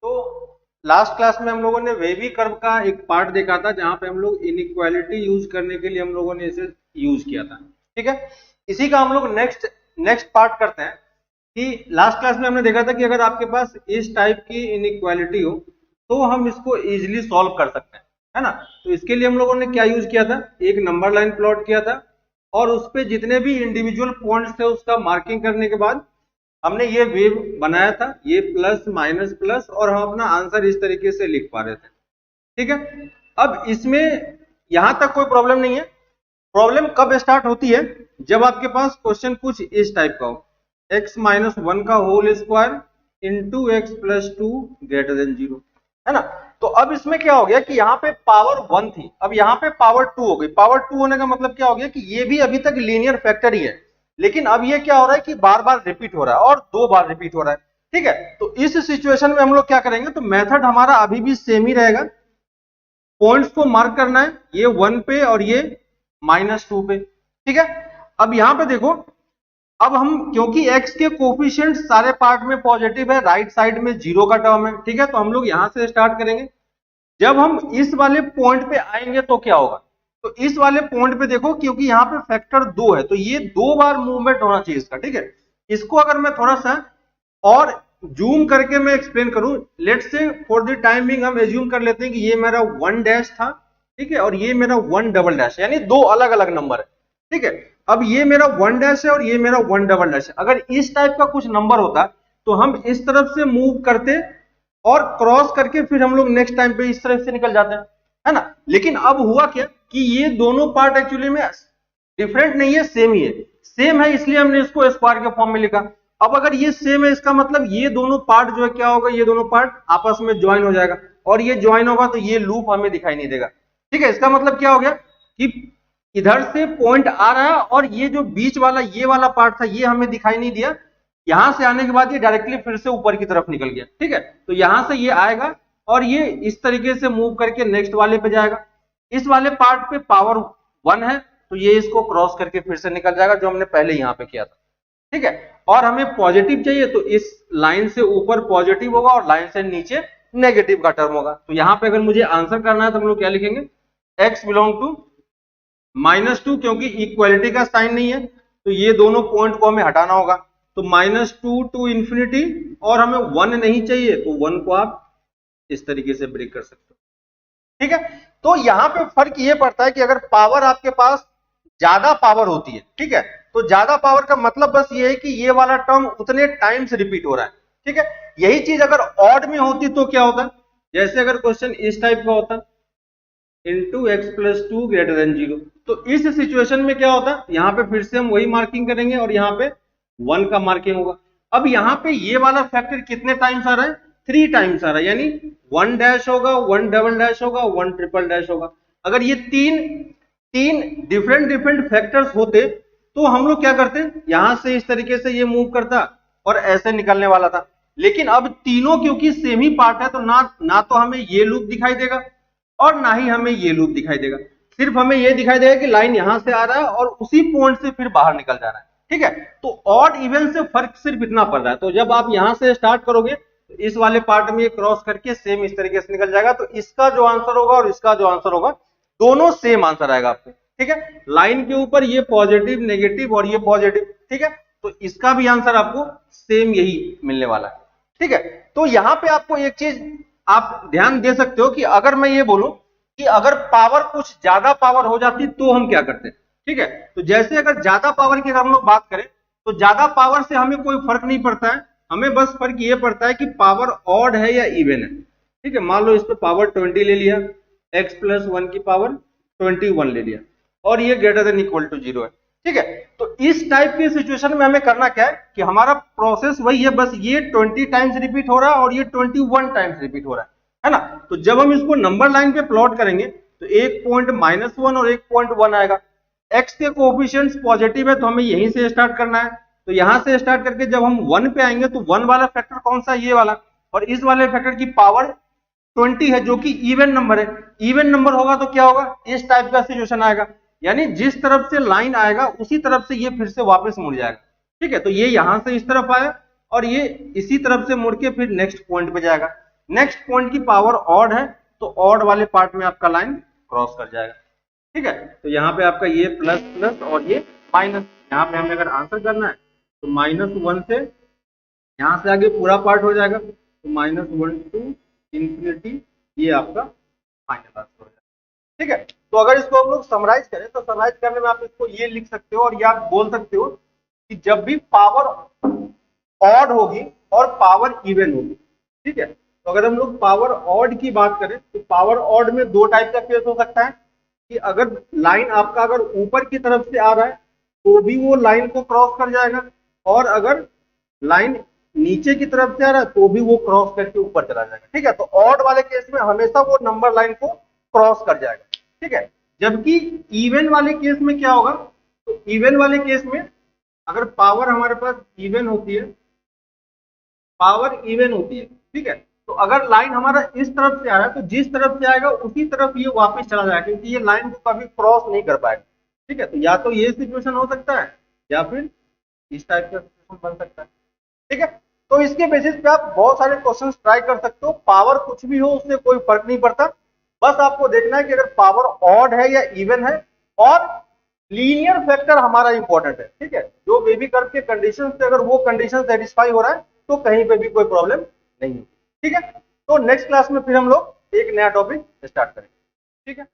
तो last class में हम लोगों ने वेवी कर्व का एक पार्ट देखा था जहां पे हम लोग इनइक्वालिटी यूज करने के लिए हम लोगों ने इसे यूज किया था। ठीक है, इसी का हम लोग नेक्स्ट पार्ट करते हैं कि लास्ट क्लास में हमने देखा था कि अगर आपके पास इस टाइप की इनइक्वालिटी हो तो हम इसको इजीली सॉल्व कर सकते हैं, है ना। तो इसके लिए हम लोगों ने क्या यूज किया था, एक नंबर लाइन प्लॉट किया था और उस पे जितने भी इंडिविजुअल पॉइंट्स थे उसका मार्किंग करने के बाद हमने ये वेव बनाया था, ये प्लस माइनस प्लस, और हम अपना आंसर इस तरीके से लिख पा रहे थे। ठीक है, अब इसमें यहां तक कोई प्रॉब्लम नहीं है। प्रॉब्लम कब स्टार्ट होती है, जब आपके पास क्वेश्चन कुछ इस टाइप का हो, x माइनस वन का whole square into x plus two greater than zero, है ना। तो अब इसमें क्या हो गया कि यहाँ पे पावर वन थी, अब यहाँ पे पावर टू हो गई। पावर टू होने का मतलब क्या हो गया कि ये भी अभी तक लीनियर फैक्टर ही है, लेकिन अब ये क्या हो रहा है कि बार बार रिपीट हो रहा है और दो बार रिपीट हो रहा है। ठीक है, तो इस सिचुएशन में हम लोग क्या करेंगे, तो मेथड हमारा अभी भी सेम ही रहेगा। पॉइंट्स को मार्क करना है, ये वन पे और ये माइनस टू पे। ठीक है, अब यहां पे देखो, अब हम क्योंकि x के कोफिशिएंट सारे पार्ट में पॉजिटिव है, राइट साइड में जीरो का टर्म है। ठीक है, तो हम लोग यहां से स्टार्ट करेंगे। जब हम इस वाले पॉइंट पे आएंगे तो क्या होगा, तो इस वाले पॉइंट पे देखो, क्योंकि यहाँ पे फैक्टर दो है तो ये दो बार मूवमेंट होना चाहिए इसका। ठीक है, इसको अगर मैं थोड़ा सा और जूम करके मैं एक्सप्लेन करूं, let's say for the time being हम एज्यूम कर लेते हैं कि ये मेरा वन डैश था, ठीक है, और ये मेरा वन डबल डैश, यानी दो अलग अलग नंबर है। ठीक है, अब ये मेरा वन डैश है और ये मेरा वन डबल डैश है। अगर इस टाइप का कुछ नंबर होता तो हम इस तरफ से मूव करते और क्रॉस करके फिर हम लोग नेक्स्ट टाइम पे इस तरफ से निकल जाते हैं, है ना। लेकिन अब हुआ क्या कि ये दोनों पार्ट एक्चुअली में डिफरेंट नहीं है, सेम ही है। सेम है इसलिए हमने इसको स्क्वायर के फॉर्म में लिखा। अब अगर ये सेम है, इसका मतलब ये दोनों पार्ट जो है क्या होगा, ये दोनों पार्ट आपस में ज्वाइन हो जाएगा, और ये ज्वाइन होगा तो ये लूप हमें दिखाई नहीं देगा। ठीक है, इसका मतलब क्या हो गया कि इधर से पॉइंट आ रहा है और ये जो बीच वाला ये वाला पार्ट था ये हमें दिखाई नहीं दिया। यहां से आने के बाद ये डायरेक्टली फिर से ऊपर की तरफ निकल गया। ठीक है, तो यहां से ये आएगा और ये इस तरीके से मूव करके नेक्स्ट वाले पे जाएगा। इस वाले पार्ट पे पावर वन है तो ये इसको क्रॉस करके फिर से निकल जाएगा, जो हमने पहले यहां पे किया था। ठीक है, और हमें पॉजिटिव चाहिए तो इस लाइन से ऊपर पॉजिटिव होगा और लाइन से नीचे नेगेटिव का टर्म होगा। तो यहां पे अगर मुझे आंसर करना है तो हम लोग क्या लिखेंगे, x belong to minus two, क्योंकि इक्वालिटी का साइन नहीं है तो ये दोनों पॉइंट को हमें हटाना होगा। तो माइनस टू टू इंफिनिटी, और हमें वन नहीं चाहिए तो वन को आप इस तरीके से ब्रेक कर सकते हो। ठीक है, तो यहां पे फर्क ये पड़ता है कि अगर पावर आपके पास ज्यादा पावर होती है, ठीक है, तो ज्यादा पावर का मतलब बस ये है कि ये वाला टर्म उतने टाइम्स रिपीट हो रहा है। ठीक है, यही चीज अगर ऑड में होती तो क्या होता, जैसे अगर क्वेश्चन इस टाइप का होता, into x plus two greater than zero, तो इस सिचुएशन में क्या होता, यहां पे फिर से हम वही मार्किंग करेंगे और यहाँ पे वन का मार्किंग होगा। अब यहाँ पे ये वाला फैक्टर कितने टाइम्स आ रहा है, थ्री टाइम्स आ रहा है, यानी वन डैश होगा, वन डबल डैश होगा, वन ट्रिपल डैश होगा। अगर ये तीन डिफरेंट फैक्टर्स होते तो हम लोग क्या करते, यहां से इस तरीके से ये मूव करता और ऐसे निकलने वाला था। लेकिन अब तीनों क्योंकि सेम ही पार्ट है तो ना तो हमें ये लूप दिखाई देगा और ना ही हमें ये लूप दिखाई देगा। सिर्फ हमें ये दिखाई देगा कि लाइन यहां से आ रहा है और उसी पॉइंट से फिर बाहर निकल जा रहा है। ठीक है, तो ऑड इवन से फर्क सिर्फ इतना पड़ रहा है। तो जब आप यहां से स्टार्ट करोगे तो इस वाले पार्ट में ये क्रॉस करके सेम इस तरीके से निकल जाएगा, तो इसका जो आंसर होगा और इसका जो आंसर होगा दोनों सेम आंसर आएगा आपको। ठीक है, लाइन के ऊपर ये पॉजिटिव नेगेटिव और ये पॉजिटिव। ठीक है, तो इसका भी आंसर आपको सेम यही मिलने वाला है। ठीक है, तो यहां पे आपको एक चीज आप ध्यान दे सकते हो कि अगर मैं ये बोलूं कि अगर पावर कुछ ज्यादा पावर हो जाती तो हम क्या करते। ठीक है, तो जैसे अगर ज्यादा पावर की अगर हम लोग बात करें तो ज्यादा पावर से हमें कोई फर्क नहीं पड़ता है, हमें बस फर्क ये पड़ता है कि पावर ऑड है या इवन है। ठीक है, मान लो इस पे पावर 20 ले लिया, x प्लस वन की पावर 21 ले लिया और ये greater than equal to zero है। ठीक है, तो इस टाइप की सिचुएशन में हमें करना क्या है कि हमारा प्रोसेस वही है, बस ये 20 टाइम्स रिपीट हो रहा है और ये 21 टाइम्स रिपीट हो रहा है ना। तो जब हम इसको नंबर लाइन पे प्लॉट करेंगे तो एक पॉइंट माइनस वन और एक पॉइंट वन आएगा। एक्स के कोएफिशिएंट्स पॉजिटिव है तो हमें यहीं से स्टार्ट करना है, तो यहां से स्टार्ट करके जब हम वन पे आएंगे तो वन वाला फैक्टर कौन सा, ये वाला, और इस वाले फैक्टर की पावर 20 है जो कि इवन नंबर है। इवन नंबर होगा तो क्या होगा, इस टाइप का सिचुएशन आएगा, यानी जिस तरफ से लाइन आएगा उसी तरफ से ये फिर से वापस मुड़ जाएगा। ठीक है, तो ये यहां से इस तरफ आया और ये इसी तरफ से मुड़ के फिर नेक्स्ट पॉइंट पे जाएगा। नेक्स्ट पॉइंट की पावर ऑड है तो ऑड वाले पार्ट में आपका लाइन क्रॉस कर जाएगा। ठीक है, तो यहाँ पे आपका ये प्लस प्लस और ये माइनस, यहाँ पे हमें अगर आंसर करना है तो -1 से यहाँ से आगे पूरा पार्ट हो जाएगा, तो -1 टू इंफिनिटी, ये आपका फाइनल आंसर हो जाएगा। ठीक है, तो अगर इसको हम लोग समराइज करें तो समराइज करने में आप इसको ये लिख सकते हो और ये आप बोल सकते हो कि जब भी पावर ऑड होगी और पावर इवन होगी। ठीक है, तो अगर हम लोग पावर ऑड की बात करें तो पावर ऑड में दो टाइप का केस हो सकता है कि अगर लाइन आपका अगर ऊपर की तरफ से आ रहा है तो भी वो लाइन को क्रॉस कर जाएगा, और अगर लाइन नीचे की तरफ से आ रहा है तो भी वो क्रॉस करके ऊपर चला जाएगा। ठीक है, तो ऑड वाले केस में हमेशा वो नंबर लाइन को क्रॉस कर जाएगा। ठीक है, जबकि इवन वाले केस में क्या होगा, तो इवन वाले केस में अगर पावर हमारे पास इवन होती है, पावर इवन होती है, ठीक है, तो अगर लाइन हमारा इस तरफ से आ रहा है तो जिस तरफ से आएगा उसी तरफ ये वापस चला जाएगा, क्योंकि ये लाइन को कभी क्रॉस नहीं कर पाएगा। ठीक है, तो या तो ये सिचुएशन हो सकता है या फिर इस टाइप का सिचुएशन बन सकता है। ठीक है, तो इसके बेसिस पे आप बहुत सारे क्वेश्चन ट्राई कर सकते हो, पावर कुछ भी हो उससे कोई फर्क नहीं पड़ता, बस आपको देखना है कि अगर पावर ऑड है या इवन है, और लीनियर फैक्टर हमारा इंपॉर्टेंट है। ठीक है, जो बेबी कर्व के कंडीशन से अगर वो कंडीशन सेटिस्फाई हो रहा है तो कहीं पे भी कोई प्रॉब्लम नहीं है। ठीक है, तो नेक्स्ट क्लास में फिर हम लोग एक नया टॉपिक स्टार्ट करेंगे। ठीक है।